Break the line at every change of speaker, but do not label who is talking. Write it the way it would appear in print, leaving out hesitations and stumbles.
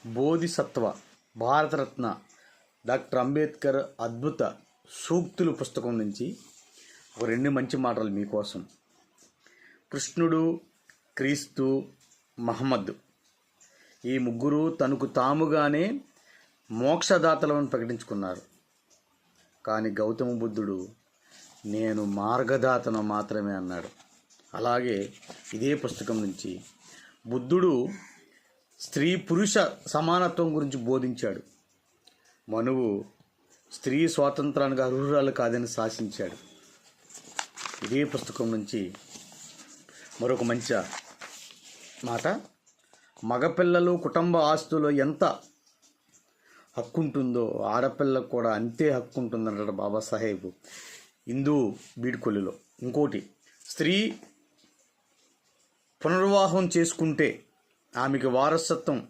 Bodhisattva Bharat Ratna doctor Ambedkar అద్భుత సూక్తులు పుస్తకం నుంచి ఒక రెండు మంచి మాటలు మీకోసం. కృష్ణుడు, క్రీస్తు, మహమ్మద్ ఈ ముగ్గురు తనకు తాముగానే మోక్షదాతలను ప్రకటించుకున్నారు. కానీ గౌతమ బుద్ధుడు నేను మార్గదాతను మాత్రమే అన్నాడు. అలాగే ఇదే పుస్తకం నుంచి బుద్ధుడు స్త్రీ పురుష సమానత్వం గురించి బోధించాడు. మనువు స్త్రీ స్వాతంత్రానికి అర్హురాలు కాదని శాసించాడు. ఇదే పుస్తకం నుంచి మరొక మంచి మాట, మగపిల్లలు కుటుంబ ఆస్తులో ఎంత హక్కు ఉంటుందో ఆడపిల్లకు కూడా అంతే హక్కు ఉంటుందంటాడు బాబాసాహెబ్ హిందూ బీడ్కొల్లిలో. ఇంకోటి, స్త్రీ పునర్వివాహం చేసుకుంటే ఆమెకి వారసత్వం